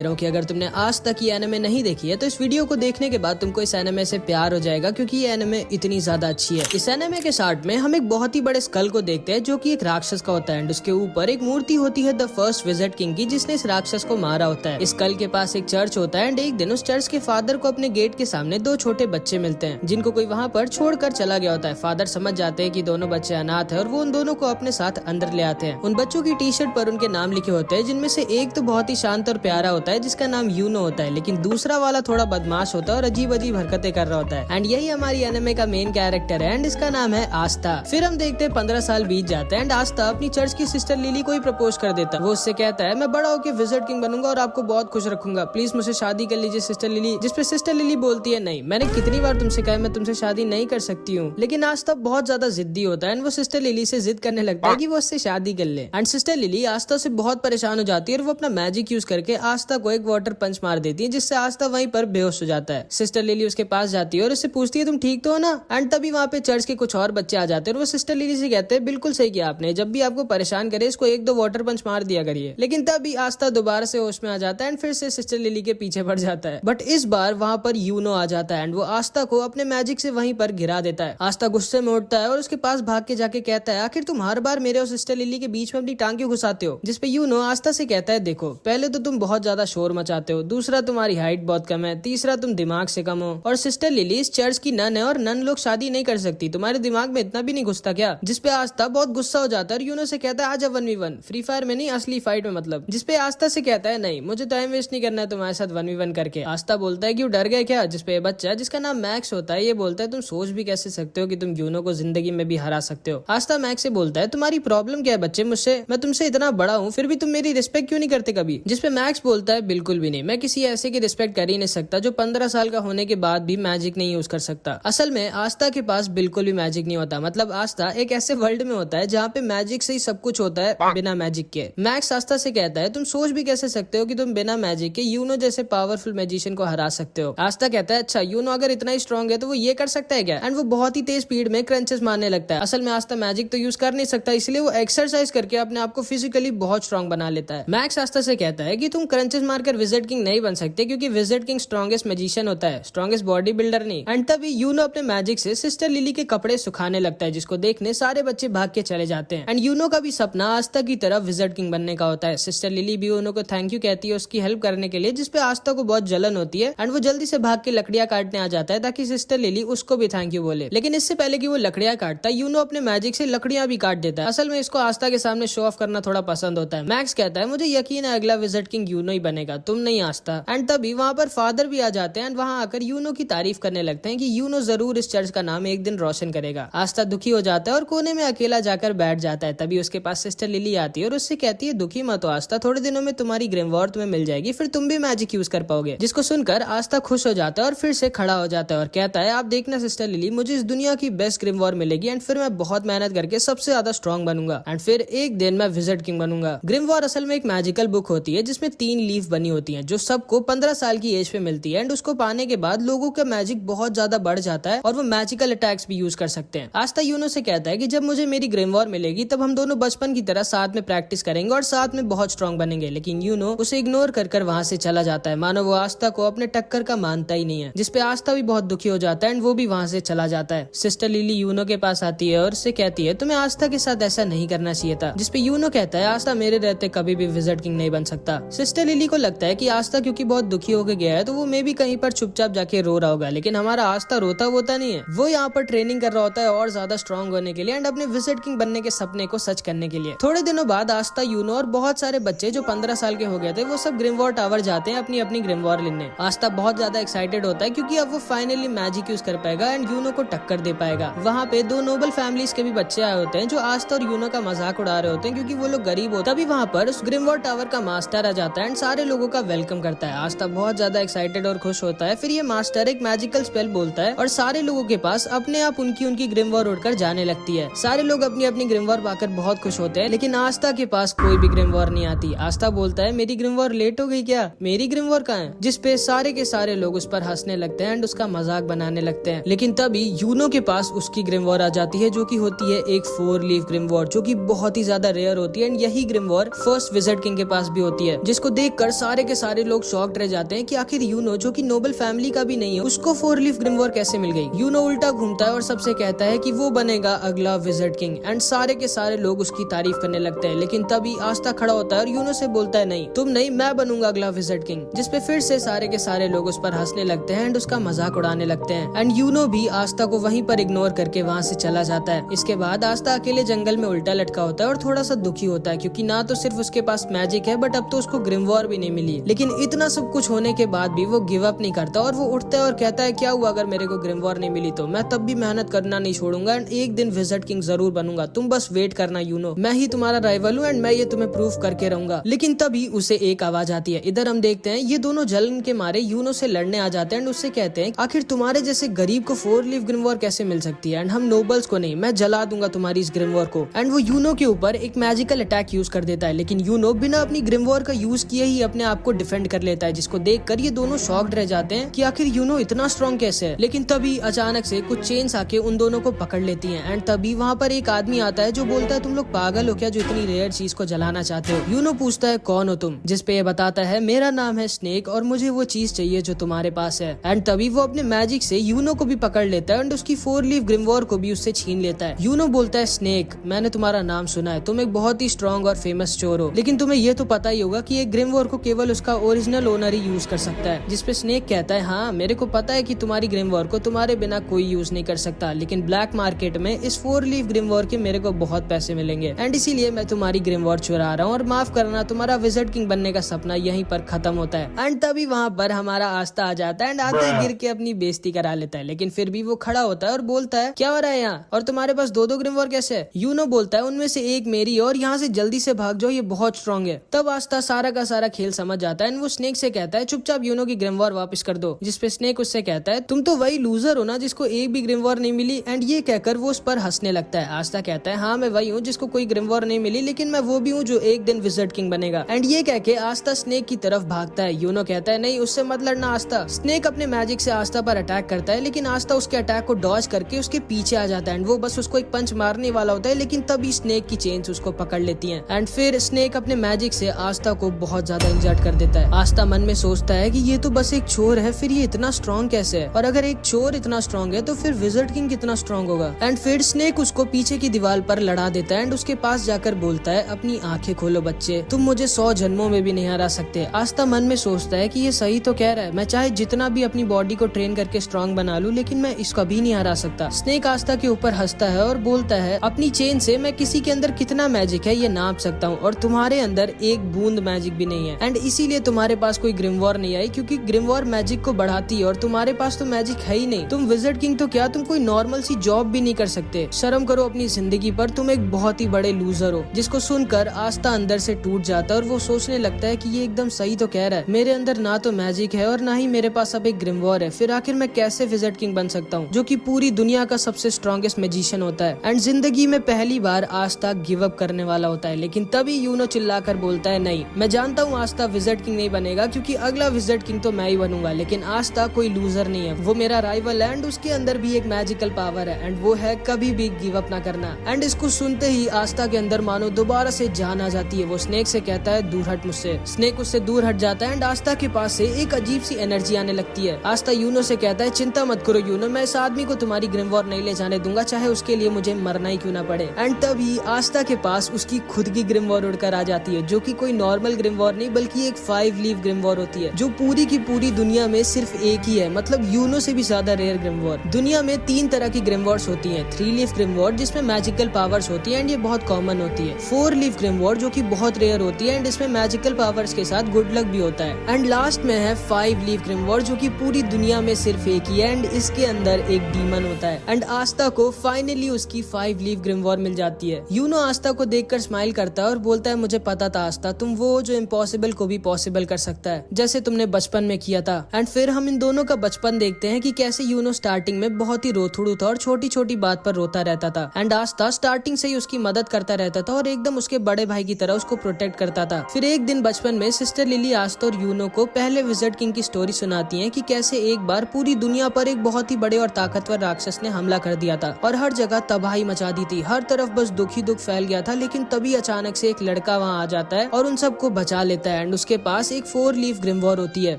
कि अगर तुमने आज तक ये एनिमे नहीं देखी है तो इस वीडियो को देखने के बाद तुमको इस एनिमे से प्यार हो जाएगा, क्योंकि ये एनिमे इतनी ज्यादा अच्छी है। इस एनिमे के स्टार्ट में हम एक बहुत ही बड़े स्कल को देखते हैं जो कि एक राक्षस का होता है एंड उसके ऊपर एक मूर्ति होती है द फर्स्ट विजिट किंग की, जिसने इस राक्षस को मारा होता है। इस स्कल के पास एक चर्च होता है एंड एक दिन उस चर्च के फादर को अपने गेट के सामने दो छोटे बच्चे मिलते हैं जिनको कोई वहाँ पर छोड़कर चला गया होता है। फादर समझ जाते हैं कि दोनों बच्चे अनाथ है और वो उन दोनों को अपने साथ अंदर ले आते हैं। उन बच्चों की टी शर्ट पर उनके नाम लिखे होते हैं, जिनमें से एक तो बहुत ही शांत और प्यारा होता है जिसका नाम यूनो होता है, लेकिन दूसरा वाला थोड़ा बदमाश होता है और अजीब अजीब हरकतें कर रहा होता है। एंड यही हमारी एनिमे का मेन कैरेक्टर है एंड इसका नाम है आस्था। फिर हम देखते हैं 15 साल बीत जाते हैं एंड आस्था अपनी चर्च की सिस्टर लिली को ही प्रपोज कर देता है। वो उससे कहता है मैं बड़ा होकर विजिट किंग बनूंगा और आपको बहुत खुश रखूंगा, प्लीज मुझसे शादी कर लीजिए सिस्टर लिली। जिसपे सिस्टर लिली बोलती है नहीं, मैंने कितनी बार तुमसे कहा मैं तुमसे शादी नहीं कर सकती हूँ। लेकिन आस्था बहुत ज्यादा जिद्दी होता है एंड वो सिस्टर लिली से जिद करने लगता है कि वो उससे शादी कर ले। एंड सिस्टर लिली आस्था से बहुत परेशान हो जाती है और वो अपना मैजिक यूज करके आस्था को एक वाटर पंच मार देती है, जिससे आस्था वहीं पर बेहोश हो जाता है। सिस्टर लिली उसके पास जाती है और उससे पूछती है तुम ठीक तो हो ना। एंड तभी वहाँ पे चर्च के कुछ और बच्चे आ जाते हैं और वो सिस्टर लिली से कहते हैं बिल्कुल सही किया आपने, जब भी आपको परेशान करे इसको एक दो वाटर पंच मार दिया करिए। लेकिन तभी आस्था दोबारा से होश में आ जाता है एंड फिर से सिस्टर लिली के पीछे पड़ जाता है। बट इस बार वहाँ पर यूनो आ जाता है एंड वो आस्था को अपने मैजिक से वहीं पर गिरा देता है। आस्था गुस्से में उठता है और उसके पास भाग के जाके कहता है आखिर तुम हर बार मेरे और सिस्टर लिली के बीच में अपनी टांग क्यों घुसाते हो। जिसपे यूनो आस्था से कहता है देखो, पहले तो तुम बहुत ज्यादा शोर मचाते हो, दूसरा तुम्हारी हाइट बहुत कम है, तीसरा तुम दिमाग से कम हो, और सिस्टर लिली इस चर्च की नन है और नन लोग शादी नहीं कर सकती, तुम्हारे दिमाग में इतना भी नहीं घुसता क्या। जिसपे आस्था बहुत गुस्सा हो जाता है और यूनो से कहता है आजा 1v1, फ्री फायर में नहीं असली फाइट में मतलब। जिसपे आस्था से कहता है नहीं, मुझे टाइम वेस्ट नहीं करना है तुम्हारे साथ 1v1 करके। आस्था बोलता है कि वो डर गए क्या। जिसपे बच्चा जिसका नाम मैक्स होता है ये बोलता है तुम सोच भी कैसे सकते हो कि तुम यूनो को जिंदगी में भी हरा सकते हो। आस्था मैक्स से बोलता है तुम्हारी प्रॉब्लम क्या है बच्चे मुझसे, मैं तुमसे इतना बड़ा हूँ फिर भी तुम मेरी रिस्पेक्ट क्यों नहीं करते कभी। जिसपे मैक्स बोलता है बिल्कुल भी नहीं, मैं किसी ऐसे की रिस्पेक्ट कर ही नहीं सकता जो 15 साल का होने के बाद भी मैजिक नहीं यूज कर सकता। असल में आस्था के पास बिल्कुल भी मैजिक नहीं होता, मतलब आस्था एक ऐसे वर्ल्ड में होता है जहाँ पे मैजिक से ही सब कुछ होता है बिना मैजिक के। मैक्स आस्था से कहता है तुम सोच भी कैसे सकते हो कि तुम बिना मैजिक के यूनो जैसे पावरफुल मैजिशियन को हरा सकते हो। आस्था कहता है अच्छा यूनो अगर इतना ही स्ट्रॉन्ग है तो वो ये कर सकता है क्या। एंड वो बहुत ही तेज स्पीड में क्रंचेस मारने लगता है। असल में आस्था मैजिक तो यूज कर नहीं सकता, इसलिए वो एक्सरसाइज करके अपने आप को फिजिकली बहुत स्ट्रॉन्ग बना लेता है। मैक्स आस्था से कहता है कि तुम क्रंचेस मारकर विजिट किंग नहीं बन सकते, क्योंकि विजिट किंग स्ट्रॉन्गेस्ट मैजिशियन होता है, स्ट्रॉन्गेस्ट बॉडी बिल्डर नहीं। एंड तभी यूनो अपने मैजिक से सिस्टर लिली के कपड़े सुखाने लगता है, जिसको देखने सारे बच्चे भाग के चले जाते हैं। एंड यूनो का भी सपना आस्था की तरफ विजिट किंग बनने का होता है। सिस्टर लिली भी यूनो को थैंक यू कहती है उसकी हेल्प करने के लिए, जिसपे आस्था को बहुत जलन होती है एंड वो जल्दी से भाग के लकड़ियां काटने आ जाता है ताकि सिस्टर लिली उसको भी थैंक यू बोले। लेकिन इससे पहले कि वो लकड़ियां काटता है यूनो अपने मैजिक से लकड़ियां भी काट देता है। असल में इसको आस्था के सामने शो ऑफ करना थोड़ा पसंद होता है। मैक्स कहता है मुझे यकीन है अगला विजिट किंग यूनो ही बनेगा, तुम नहीं आस्था। एंड तभी वहाँ पर फादर भी आ जाते हैं एंड वहाँ आकर यूनो की तारीफ करने लगते हैं कि यूनो जरूर इस चर्च का नाम एक दिन रोशन करेगा। आस्था दुखी हो जाता है और कोने में अकेला जाकर बैठ जाता है। तभी उसके पास सिस्टर लिली आती है और उससे कहती है दुखी मत हो आस्था, थोड़े दिनों में तुम्हारी ग्रिमवॉर तुम्हें मिल जाएगी, फिर तुम भी मैजिक यूज कर पाओगे। जिसको सुनकर आस्था खुश हो जाता है और फिर से खड़ा हो जाता है और कहता है आप देखना सिस्टर लिली, मुझे इस दुनिया की बेस्ट ग्रिमवॉर मिलेगी एंड फिर मैं बहुत मेहनत करके सबसे ज्यादा स्ट्रॉन्ग बनूंगा एंड फिर एक दिन मैं विजिट किंग बनूंगा। ग्रिमवॉर असल में एक मैजिकल बुक होती है जिसमें 3 लीफ बनी होती है जो सबको 15 साल की एज पे मिलती है एंड उसको पाने के बाद लोगों का मैजिक बहुत ज्यादा बढ़ जाता है और वो मैजिकल अटैक्स भी यूज कर सकते हैं। आस्था यूनो से कहता है कि जब मुझे मेरी ग्रिमवॉर मिलेगी तब हम दोनों बचपन की तरह साथ में प्रैक्टिस करेंगे और साथ में बहुत स्ट्रॉन्ग बनेंगे। लेकिन यूनो उसे इग्नोर कर वहाँ से चला जाता है, मानो वो आस्था को अपने टक्कर का मानता ही नहीं है। जिसपे आस्था भी बहुत दुखी हो जाता है एंड वो भी वहाँ से चला जाता है। सिस्टर लिली यूनो के पास आती है और उससे कहती है तुम्हें आस्था के साथ ऐसा नहीं करना चाहिए था। जिसपे यूनो कहता है आस्था मेरे रहते कभी भी विजिट किंग नहीं बन सकता। सिस्टर लिली को लगता है कि आस्था क्योंकि बहुत दुखी होकर गया है तो वो मे भी कहीं पर चुपचाप जाके रो रहा होगा, लेकिन हमारा आस्था रोता वोता नहीं है, वो यहाँ पर ट्रेनिंग कर रहा होता है और ज्यादा स्ट्रॉन्ग होने के लिए एंड अपने विजिट किंग बनने के सपने को सच करने के लिए। थोड़े दिनों बाद आस्था यूनो और बहुत सारे बच्चे जो 15 साल के हो गए थे वो सब ग्रिमवॉर टावर जाते हैं अपनी अपनी ग्रिमवॉर लेने। आस्था बहुत ज्यादा एक्साइटेड होता है क्योंकि अब वो फाइनली मैजिक यूज कर पाएगा एंड यूनो को टक्कर दे पाएगा। वहाँ पे 2 नोबल फैमिलीज के भी बच्चे आए होते हैं जो आस्था और यूनो का मजाक उड़ा रहे होते हैं क्योंकि वो लोग गरीब होता। तभी वहाँ पर उस ग्रिमवॉर टावर का मास्टर आ जाता है एंड सारे लोगों का वेलकम करता है। आस्था बहुत ज्यादा एक्साइटेड और खुश होता है। फिर ये मास्टर एक मैजिकल स्पेल बोलता है और सारे लोगों के पास अपने आप उनकी ग्रिमवॉर उड़कर जाने लगती है। सारे लोग अपनी अपनी ग्रिमवॉर पाकर बहुत खुश होते हैं, लेकिन आस्था के पास कोई भी ग्रिमवॉर नहीं आती। आस्था बोलता है मेरी ग्रिमवॉर लेट हो गई क्या, मेरी ग्रिमवॉर कहाँ है। जिसपे सारे के सारे लोग उस पर हंसने लगते हैं एंड उसका मजाक बनाने लगते हैं। लेकिन तभी यूनो के पास उसकी ग्रिमवॉर आ जाती है जो कि होती है एक 4 लीफ ग्रिमवॉर जो कि बहुत ही ज्यादा रेयर होती है एंड यही ग्रिमवॉर फर्स्ट विजिट किंग के पास भी होती है। जिसको देखकर सारे के सारे लोग शॉक्ड रह जाते हैं कि आखिर यूनो जो कि नोबल फैमिली का भी नहीं है उसको 4 लीफ ग्रिमवॉर कैसे मिल गई। यूनो उल्टा घूमता है और सबसे कहता है कि वो बनेगा अगला विज़र्ड किंग एंड सारे के सारे लोग उसकी तारीफ करने लगते हैं। लेकिन तभी आस्था खड़ा होता है और यूनो से बोलता है नहीं तुम नहीं, मैं बनूंगा अगला विज़र्ड किंग, जिसपे फिर से सारे के सारे लोग उस पर हंसने लगते हैं एंड उसका मजाक उड़ाने लगते हैं। एंड यूनो भी आस्था को वहीं पर इग्नोर करके वहाँ से चला जाता है। इसके बाद आस्था अकेले जंगल में उल्टा लटका होता है और थोड़ा सा दुखी होता है क्योंकि ना तो सिर्फ उसके पास मैजिक है बट अब तो उसको ग्रिमवॉर भी नहीं मिली। लेकिन इतना सब कुछ होने के बाद भी वो गिव अप नहीं करता और वो उठता है और कहता है क्या हुआ अगर मेरे को ग्रिमवॉर नहीं मिली तो मैं तब भी मेहनत करना नहीं छोड़ूंगा एंड एक दिन विज़र्ड किंग जरूर बनूंगा, तुम बस वेट करना यूनो, मैं ही तुम्हारा राइवल हूँ एंड मैं ये तुम्हें प्रूव करके रहूंगा। लेकिन तभी उसे एक आवाज आती है। इधर हम देखते हैं ये दोनों जलन के मारे यूनो से लड़ने आ जाते हैं एंड उससे कहते हैं आखिर तुम्हारे जैसे गरीब को 4 लीफ ग्रिमवॉर कैसे मिल सकती है एंड हम नोबल्स को नहीं, मैं जला दूंगा तुम्हारी इस ग्रिमवॉर को। एंड वो यूनो के ऊपर एक मैजिकल अटैक यूज कर देता है लेकिन यूनो बिना अपनी ग्रिमवॉर का यूज किए ही अपने आप को डिफेंड कर लेता है, जिसको देखकर ये दोनों शॉक्ड रह जाते हैं कि आखिर यूनो इतना स्ट्रॉन्ग कैसे है। लेकिन तभी अचानक से कुछ चेन्स आके उन दोनों को पकड़ लेती हैं एंड तभी वहाँ पर एक आदमी आता है जो बोलता है तुम लोग पागल हो क्या जो इतनी रेयर चीज को जलाना चाहते हो। यूनो पूछता है कौन हो तुम, जिसपे ये बताता है मेरा नाम है स्नेक और मुझे वो चीज चाहिए जो तुम्हारे पास है। एंड तभी वो अपने मैजिक से यूनो को भी पकड़ लेता है एंड उसकी 4 लीफ ग्रिमवॉर को भी उससे छीन लेता है। यूनो बोलता है स्नेक मैंने तुम्हारा नाम सुना है, तुम एक बहुत ही स्ट्रॉन्ग और फेमस चोर हो, लेकिन तुम्हें ये तो पता ही होगा कि एक ग्रिमवॉर को केवल उसका ओरिजिनल ओनर ही यूज कर सकता है। जिसपे स्नेक कहता है हाँ मेरे को पता है कि तुम्हारी ग्रिमवॉर को तुम्हारे बिना कोई यूज नहीं कर सकता, लेकिन ब्लैक मार्केट में इस 4 लीफ ग्रिमवॉर के मेरे को बहुत पैसे मिलेंगे एंड इसीलिए मैं तुम्हारी ग्रिमवॉर चुरा रहा हूँ और माफ करना तुम्हारा विज़र्ड किंग बनने का सपना यहीं पर खत्म होता है। एंड तभी वहाँ पर हमारा आस्था आ जाता है एंड आते ही गिर के अपनी बेइज्जती करा लेता है, लेकिन फिर भी वो खड़ा होता है और बोलता है क्या हो रहा है यहाँ और तुम्हारे पास 2-2 ग्रिमवॉर कैसे है। यूनो बोलता है उनमें से एक मेरी और यहाँ से जल्दी से भाग जाओ, ये बहुत स्ट्रॉन्ग है। तब आस्था सारा का सारा खेल समझ जाता है एंड वो स्नेक से कहता है चुपचाप यूनो की ग्रिमवॉर वापस कर दो, जिसपे स्नेक उससे कहता है तुम तो वही लूजर हो ना जिसको एक भी ग्रिमवॉर नहीं मिली। एंड ये कहकर वो उस पर हंसने लगता है। आस्था कहता है हाँ मैं वही हूँ जिसको कोई ग्रिमवॉर नहीं मिली, लेकिन मैं वो भी हूँ जो एक दिन विज़र्ड किंग बनेगा। एंड ये कह के आस्था स्नेक की तरफ भागता है। यूनो कहता है नहीं उससे मत लड़ना आस्था। स्नेक अपने मैजिक से आस्था पर अटैक करता है लेकिन आस्था उसके अटैक को डॉज करके उसके पीछे आ जाता है एंड वो बस उसको एक पंच मारने वाला होता है, लेकिन तभी स्नेक की चेन्स उसको पकड़ लेती हैं एंड फिर स्नेक अपने मैजिक से आस्था को बहुत ज्यादा इंजर्ड कर देता है। आस्था मन में सोचता है कि ये तो बस एक चोर है, फिर ये इतना स्ट्रॉन्ग कैसे है, और अगर एक चोर इतना स्ट्रॉन्ग है तो फिर विज़र्ड किंग कितना स्ट्रॉन्ग होगा। एंड फिर स्नेक उसको पीछे की दीवार पर लड़ा देता है एंड उसके पास जाकर बोलता है अपनी आंखें खोलो बच्चे, तुम मुझे 100 जन्मों में भी नहीं हरा सकते। आस्था मन में सोचता है कि ये सही तो कह रहा है, मैं चाहे जितना भी अपनी बॉडी को ट्रेन करके स्ट्रॉन्ग बना लूं लेकिन मैं इसका भी नहीं हरा सकता। स्नेक आस्था के ऊपर हंसता है और बोलता है अपनी चेन से मैं किसी के अंदर कितना मैजिक है ये नाप सकता हूँ और तुम्हारे अंदर एक बूंद मैजिक भी नहीं है एंड इसीलिए तुम्हारे पास कोई ग्रिमवॉर नहीं आई, क्योंकि ग्रिमवॉर मैजिक को बढ़ाती है और तुम्हारे पास तो मैजिक है ही नहीं। तुम विज़र्ड किंग तो क्या तुम कोई नॉर्मल सी जॉब भी नहीं कर सकते। शर्म करो अपनी जिंदगी पर, तुम एक बहुत ही बड़े लूजर हो। जिसको सुनकर आस्था अंदर से टूट जाता है और वो सोचने लगता है कि ये एकदम सही तो कह रहा है, मेरे अंदर ना तो मैजिक है और ना ही मेरे पास अब एक ग्रिमवॉर है, फिर आखिर मैं कैसे विज़र्ड किंग बन सकता हूँ जो कि पूरी दुनिया का सबसे स्ट्रॉन्गेस्ट मैजिशियन होता है। एंड जिंदगी में पहली बार आस्था गिव अप करने वाला होता है, लेकिन तभी यूनो चिल्लाकर बोलता है नहीं, मैं जानता हूँ आस्था विज़र्ड किंग नहीं बनेगा क्योंकि अगला विज़र्ड किंग तो मैं ही बनूंगा, लेकिन आस्था कोई लूजर नहीं है, वो मेरा राइवल है एंड उसके अंदर भी एक मैजिकल पावर है एंड वो है कभी भी गिव अप ना करना। एंड इसको सुनते ही आस्था के अंदर मानो दोबारा से जान आ जाती है। वो स्नेक से कहता है दूर हट मुझसे। स्नेक उससे दूर हट जाता है एंड आस्था के पास से एक अजीब सी एनर्जी आने लगती है। आस्था यूनो से कहता है चिंता मत करो यूनो, मैं इस आदमी को तुम्हारी ग्रिमवॉर नहीं ले जाने दूंगा, चाहे उसके लिए मुझे मरना ही क्यों ना पड़े। एंड तभी आस्था के पास उसकी खुद की ग्रिमवॉर उड़कर आ जाती है, जो कि कोई नॉर्मल ग्रिमवॉर नहीं बल्कि एक 5 लीफ ग्रिमवॉर होती है, जो पूरी की पूरी दुनिया में सिर्फ एक ही है, मतलब यूनो से भी ज्यादा रेयर ग्रिमवॉर। दुनिया में 3 तरह की ग्रिमवॉर्स होती हैं। 3 लीफ ग्रिमवॉर जिसमें मैजिकल पावर्स होती है एंड ये बहुत कॉमन होती है। 4 लीफ ग्रिमवॉर जो कि बहुत रेयर होती है एंड इसमें मैजिकल पावर्स के साथ गुड लक भी होता है। एंड लास्ट में है 5 लीफ ग्रिमवॉर जो कि पूरी दुनिया में सिर्फ एक ही है एंड इसके अंदर एक डीमन होता है। एंड आस्था को फाइनली उसकी 5 लीफ ग्रिमवॉर मिल जाती है। यूनो आस्था को देखकर स्माइल करता है और बोलता है मुझे पता था आस्था, तुम वो जो इम्पॉसिबल को भी पॉसिबल कर सकता है, जैसे तुमने बचपन में किया था। एंड फिर हम इन दोनों का बचपन देखते हैं कि कैसे यूनो स्टार्टिंग में बहुत ही रोथड़ू था और छोटी छोटी बात पर रोता रहता था एंड आस्था स्टार्टिंग से ही उसकी मदद करता रहता था और एकदम उसके बड़े भाई की तरह उसको प्रोटेक्ट करता था। फिर एक दिन बचपन में सिस्टर लिली आस्था और यूनो को पहले विज़र्ड किंग की स्टोरी सुनाती है कि कैसे एक बार पूरी दुनिया पर एक बहुत ही बड़े और ताकतवर राक्षस ने हमला कर दिया था और हर जगह तबाही मचा दी थी, हर तरफ बस दुख ही दुख फैल गया था। लेकिन तभी अचानक से एक लड़का वहाँ आ जाता है और उन सबको बचा लेता है एंड उसके पास एक 4 लीफ ग्रिमवॉर होती है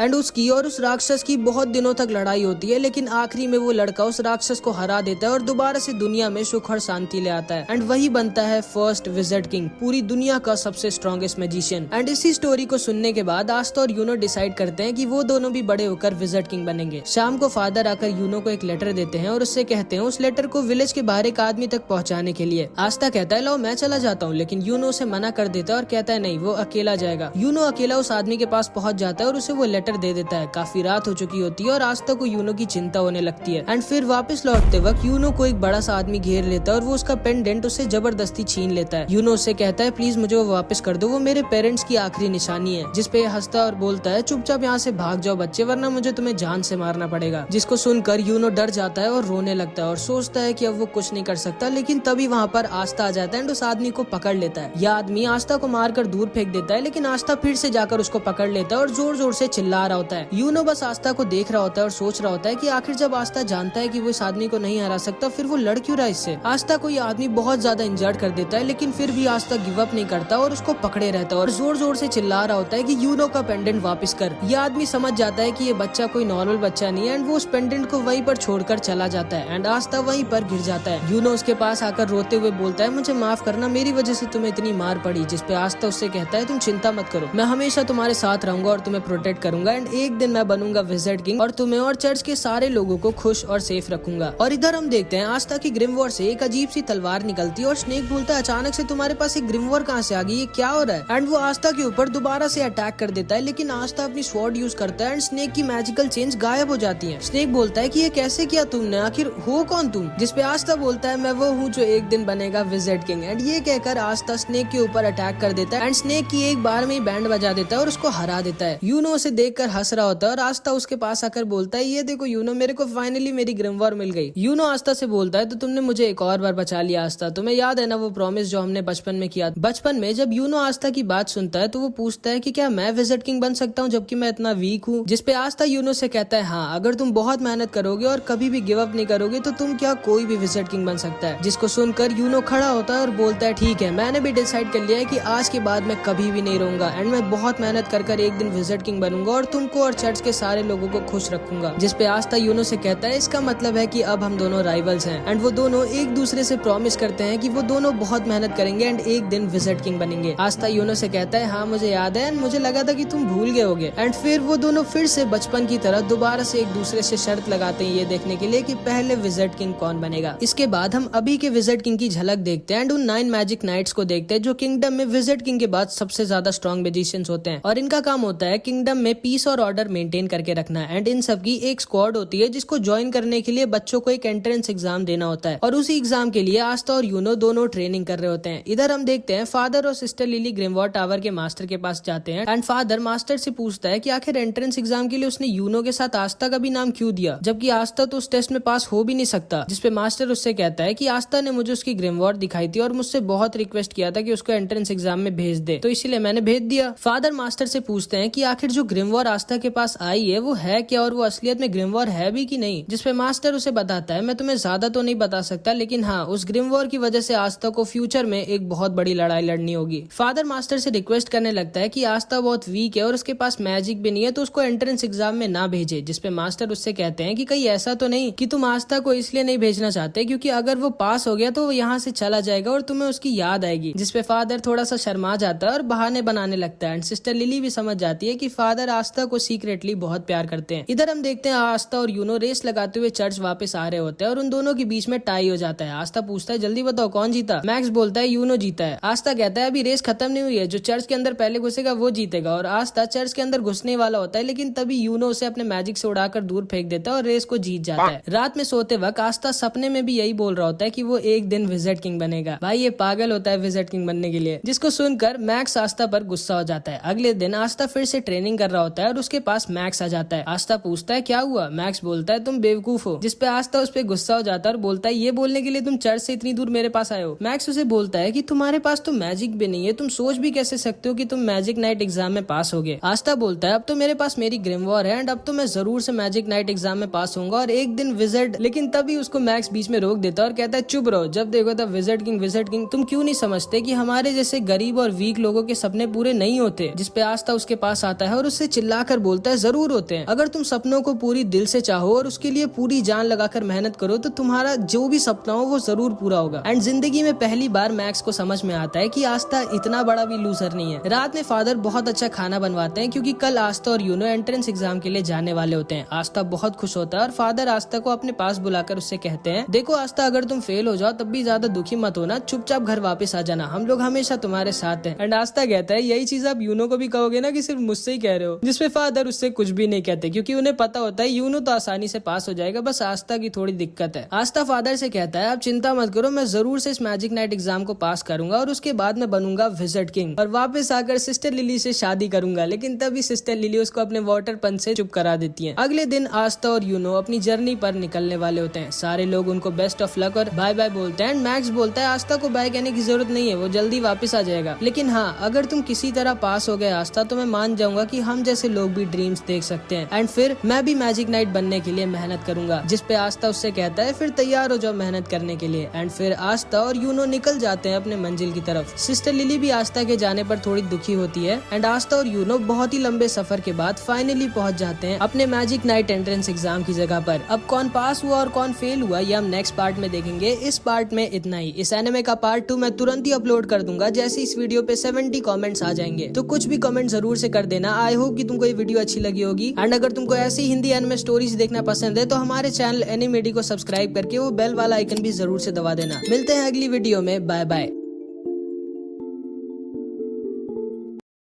एंड उसकी और उस राक्षस की बहुत दिनों तक लड़ाई होती है, लेकिन आखिरी में वो लड़का उस राक्षस को हरा देता है और दोबारा से दुनिया में सुख और शांति ले आता है एंड वही बनता है फर्स्ट विज़र्ड किंग, पूरी दुनिया का सबसे स्ट्रॉन्गेस्ट मैजिशियन। एंड इसी स्टोरी को सुनने के बाद आस्था और यूनो डिसाइड करते हैं कि वो दोनों भी बड़े होकर विज़र्ड किंग बनेंगे। शाम को फादर आकर यूनो को एक लेटर देते हैं और उससे कहते हैं उस लेटर को विलेज के बाहर एक आदमी तक पहुंचाने के लिए। आस्था कहता है लो मैं चला जाता हूँ, लेकिन यूनो उसे मना कर देता है और कहता है नहीं, वो अकेला जाएगा। यूनो अकेला उस आदमी के पास पहुंच जाता है और उसे वो लेटर दे देता है। काफी रात हो चुकी होती है और आस्था को यूनो की चिंता होने लगती है एंड फिर वापस लौटते वक्त यूनो को एक बड़ा सा आदमी घेर लेता है और वो उसका पेंडेंट उससे जबरदस्ती छीन लेता है। यूनो उससे कहता है प्लीज मुझे वो वापस कर दो, वो मेरे पेरेंट्स की आखिरी निशानी है। जिसपे हंसता और बोलता है चुपचाप यहाँ से भाग जाओ बच्चे, वरना मुझे तुम्हें जान से मारना पड़ेगा। जिसको सुनकर यूनो डर जाता है और रोने लगता है और सोचता है कि अब वो कुछ नहीं कर सकता, लेकिन तभी वहाँ पर आस्था आ जाता है एंड उस आदमी को पकड़ लेता है। यह आदमी आस्था को मारकर दूर फेंक देता है, लेकिन आस्था फिर से जाकर उसको पकड़ लेता है और जोर जोर से चिल्ला रहा होता है। यूनो बस आस्था को देख रहा होता है और सोच रहा होता है कि आखिर जब आस्था जानता है कि वो इस आदमी को नहीं हरा सकता, फिर वो लड़ क्यों रहा है इससे। आस्था को यह आदमी बहुत ज्यादा इंजर्ड कर देता है, लेकिन फिर भी आस्था गिव अप नहीं करता और उसको पकड़े रहता है और जोर जोर से चिल्ला रहा होता है कि यूनो का पेंडेंट वापस कर। यह आदमी समझ जाता है कि ये बच्चा कोई नॉर्मल बच्चा नहीं है एंड वो उस पेंडेंट को वहीं पर छोड़कर चला जाता है एंड आस्था वहीं पर गिर जाता है। यूनो उसके पास आकर रोते हुए बोलता है मुझे माफ करना, मेरी वजह से तुम्हें इतनी मार पड़ी। जिसपे आस्था उससे कहता है तुम चिंता मत करो, मैं हमेशा तुम्हारे साथ रहूंगा और तुम्हें प्रोटेक्ट करूंगा एंड एक दिन मैं बनूंगा विज़र्ड किंग और तुम्हें और चर्च के सारे लोगों को खुश और सेफ रखूंगा। और इधर हम देखते हैं आस्था की ग्रिमवॉर से एक अजीब सी तलवार निकलती है और स्नेक बोलता है अचानक से तुम्हारे पास एक ग्रिमवॉर कहाँ से आ गई, ये क्या हो रहा है। एंड वो आस्था के ऊपर दोबारा से अटैक कर देता है, लेकिन आस्था अपनी स्वॉर्ड यूज करता है एंड स्नेक की मैजिकल चेंज गायब हो जाती है। स्नेक बोलता है कि ये कैसे किया तुमने, आखिर हो कौन तुम। जिसपे आस्था बोलता है मैं वो हूँ जो एक दिन बनेगा विज़र्ड किंग। एंड ये कहकर आस्था स्नेक के ऊपर अटैक कर देता है एंड स्नेक की एक बार में ही बैंड बजा देता है और उसको हरा देता है। यूनो उसे देखकर हंस रहा होता है और आस्था उसके पास आकर बोलता है ये देखो यूनो, मेरे को फाइनली मेरी ग्रिमवॉर मिल गई। यूनो आस्था से बोलता है तो तुमने मुझे एक और बार बचा लिया आस्था, तुम्हें याद है ना वो प्रॉमिस जो हमने बचपन में किया। बचपन में जब यूनो आस्था की बात सुनता है तो वो पूछता है कि क्या मैं विज़र्ड किंग बन सकता हूँ जबकि मैं इतना वीक हूँ। जिसपे आस्था यूनो से कहता है हाँ, अगर तुम बहुत मेहनत करोगे और कभी भी गिव अप नहीं करोगे तो तुम क्या कोई भी विज़र्ड किंग बन सकता है। जिसको सुनकर यूनो खड़ा होता है और बोलता है ठीक है, मैंने भी डिसाइड कर लिया है कि आज के बाद मैं कभी भी नहीं रहूंगा एंड मैं बहुत मेहनत कर एक दिन विज़र्ड किंग बनूंगा और तुमको और चर्च के सारे लोगों को खुश रखूंगा। जिसपे आस्था यूनो से कहता है इसका मतलब है कि अब हम दोनों राइवल्स हैं। एंड वो दोनों एक दूसरे से प्रॉमिस करते हैं कि वो दोनों बहुत मेहनत करेंगे एंड एक दिन विज़र्ड किंग बनेंगे। आस्था यूनो से कहता है हाँ मुझे याद है एंड मुझे लगा था कि तुम भूल गए होगे। एंड फिर वो दोनों फिर से बचपन की तरह दोबारा से एक दूसरे से शर्त लगाते हैं ये देखने के लिए कि पहले विज़र्ड किंग कौन बनेगा। इसके बाद हम अभी के विज़र्ड किंग की झलक देखते हैं एंड उन 9 मैजिक नाइट्स को देखते हैं जो किंगडम में विज़र्ड किंग के बाद सबसे ज्यादा स्ट्रॉन्ग मैजिशियंस होते हैं और इनका काम होता है किंगडम में पीस और ऑर्डर मेंटेन करके रखना। एंड इन सब की एक स्क्वाड होती है जिसको ज्वाइन करने के लिए बच्चों को एक एंट्रेंस एग्जाम देना होता है और उसी एग्जाम के लिए आस्था और यूनो दोनों ट्रेनिंग कर रहे होते हैं। इधर हम देखते हैं फादर और सिस्टर लिली ग्रिमवॉर टावर के मास्टर के पास जाते हैं एंड फादर मास्टर से पूछता है कि आखिर एंट्रेंस एग्जाम के लिए उसने यूनो के साथ आस्था का भी नाम क्यों दिया, जबकि आस्था तो उस टेस्ट में पास हो भी नहीं सकता। जिसपे मास्टर उससे कहता है कि आस्था ने मुझे उसकी ग्रिमवॉर दिखाई थी और मुझसे बहुत रिक्वेस्ट किया था कि उसको एंट्रेंस एग्जाम में भेज दे, तो इसीलिए मैंने भेज दिया। फादर मास्टर से पूछते हैं कि आखिर जो ग्रिमवॉर आस्था के पास आई है वो है क्या और वो असलियत में ग्रिमवॉर है भी कि नहीं। जिसपे मास्टर उसे बताता है मैं तुम्हें ज्यादा तो नहीं बता सकता, लेकिन हाँ उस ग्रिमवॉर की वजह से आस्था को फ्यूचर में एक बहुत बड़ी लड़ाई लड़नी होगी। फादर मास्टर से रिक्वेस्ट करने लगता है कि आस्था बहुत वीक है और उसके पास मैजिक भी नहीं है तो उसको एंट्रेंस एग्जाम में ना भेजे। जिसपे मास्टर उससे कहते हैं कि कहीं ऐसा तो नहीं कि तुम आस्था को इसलिए नहीं भेजना चाहते क्योंकि अगर वो पास हो गया तो वो यहाँ से चला जाएगा और तुम्हें उसकी याद आएगी। जिसपे फादर थोड़ा सा शर्मा जाता है और बहाने बनाने लगता है एंड सिस्टर लिली भी समझ जाती है कि फादर आस्था को सीक्रेटली बहुत प्यार करते हैं। इधर हम देखते हैं आस्था और यूनो रेस लगाते हुए चर्च वापस आ रहे होते हैं और उन दोनों के बीच में टाई हो जाता है। आस्था पूछता है जल्दी बताओ कौन जीता। मैक्स बोलता है यूनो जीता है। आस्था कहता है अभी रेस खत्म नहीं हुई है, जो चर्च के अंदर पहले घुसेगा वो जीतेगा। और आस्था चर्च के अंदर घुसने वाला होता है, लेकिन तभी यूनो उसे अपने मैजिक से उड़ाकर दूर फेंक देता है और रेस को जीत जाता है। रात में सोते वक्त आस्था सपने में भी यही बोल रहा होता है कि वो एक दिन विज़र्ड किंग बनेगा। भाई ये पागल होता है विज़र्ड किंग बनने के लिए। जिसको सुनकर मैक्स आस्था पर गुस्सा हो जाता है। अगले दिन आस्था फिर से ट्रेनिंग कर रहा होता है और उसके पास मैक्स आ जाता है। आस्था पूछता है क्या हुआ। मैक्स बोलता है तुम बेवकूफ हो। जिसपे आस्था उस पर गुस्सा हो जाता है और बोलता है ये बोलने के लिए तुम चर्च से इतनी दूर मेरे पास आए हो। मैक्स उसे बोलता है कि तुम्हारे पास तो मैजिक भी नहीं है, तुम सोच भी कैसे सकते हो कि तुम मैजिक नाइट एग्जाम में पास होगे। आस्था बोलता है अब तो मेरे पास मेरी ग्रिमवॉर है एंड अब तो मैं जरूर से मैजिक नाइट एग्जाम में पास होऊंगा और एक दिन विज़र्ड। लेकिन तभी उसको मैक्स बीच में रोक देता है और कहता है चुप रहो, जब देखो तब विज़र्ड किंग तुम क्यों नहीं समझते कि हमारे जैसे गरीब और वीक लोगों के सपने पूरे नहीं नहीं होते, जिसपे आस्था उसके पास आता है और उससे चिल्लाकर बोलता है जरूर होते हैं। अगर तुम सपनों को पूरी दिल से चाहो और उसके लिए पूरी जान लगाकर मेहनत करो तो तुम्हारा जो भी सपना हो वो जरूर पूरा होगा। एंड जिंदगी में पहली बार मैक्स को समझ में आता है कि आस्था इतना बड़ा भी लूजर नहीं है। रात में फादर बहुत अच्छा खाना बनवाते हैं क्योंकि कल आस्था और यूनो एंट्रेंस एग्जाम के लिए जाने वाले होते हैं। आस्था बहुत खुश होता है और फादर आस्था को अपने पास बुलाकर उससे कहते हैं, देखो आस्था, अगर तुम फेल हो जाओ तब भी ज्यादा दुखी मत होना, चुपचाप घर वापस आ जाना, हम लोग हमेशा तुम्हारे साथ हैं। एंड आस्था कहता है, यही चीज आप यूनो को भी कहोगे ना कि सिर्फ मुझसे ही कह रहे हो? जिसपे फादर उससे कुछ भी नहीं कहते क्योंकि उन्हें पता होता है यूनो तो आसानी से पास हो जाएगा, बस आस्था की थोड़ी दिक्कत है। आस्था फादर से कहता है, आप चिंता मत करो, मैं जरूर से इस मैजिक नाइट एग्जाम को पास करूंगा और उसके बाद मैं बनूंगा विज़र्ड किंग और वापस आकर सिस्टर लिली से शादी करूंगा। लेकिन तभी सिस्टर लिली उसको अपने वाटर पंच से चुप करा देती है। अगले दिन आस्था और यूनो अपनी जर्नी पर निकलने वाले होते हैं। सारे लोग उनको बेस्ट ऑफ लक और बाय बाय बोलते हैं। मैक्स बोलता है आस्था को बाय कहने की जरूरत नहीं है, वो जल्दी वापस आ जाएगा। लेकिन हाँ, अगर तुम किसी तरह पास हो गए आस्था तो मैं मान जाऊंगा कि हम जैसे लोग भी ड्रीम्स देख सकते हैं एंड फिर मैं भी मैजिक नाइट बनने के लिए मेहनत करूंगा। जिसपे आस्था उससे कहता है, फिर तैयार हो जाओ मेहनत करने के लिए। एंड फिर आस्था और यूनो निकल जाते हैं अपने मंजिल की तरफ। सिस्टर लिली भी आस्था के जाने पर थोड़ी दुखी होती है एंड आस्था और यूनो बहुत ही लंबे सफर के बाद फाइनली पहुंच जाते हैं अपने मैजिक नाइट एंट्रेंस एग्जाम की जगह पर। अब कौन पास हुआ और कौन फेल हुआ ये हम नेक्स्ट पार्ट में देखेंगे। इस पार्ट में इतना ही। इस एनिमे का पार्ट 2 मैं तुरंत ही अपलोड कर दूंगा जैसे इस वीडियो पे 70 कमेंट्स आ जाएंगे, तो कुछ भी कमेंट जरूर से कर देना। आई होप कि तुमको ये वीडियो अच्छी लगी होगी। एंड अगर तुमको ऐसी हिंदी एनिमे स्टोरीज देखना पसंद है तो हमारे चैनल एनिमेडी को सब्सक्राइब करके वो बेल वाला आइकन भी जरूर से दबा देना। मिलते हैं अगली वीडियो में, बाय बाय।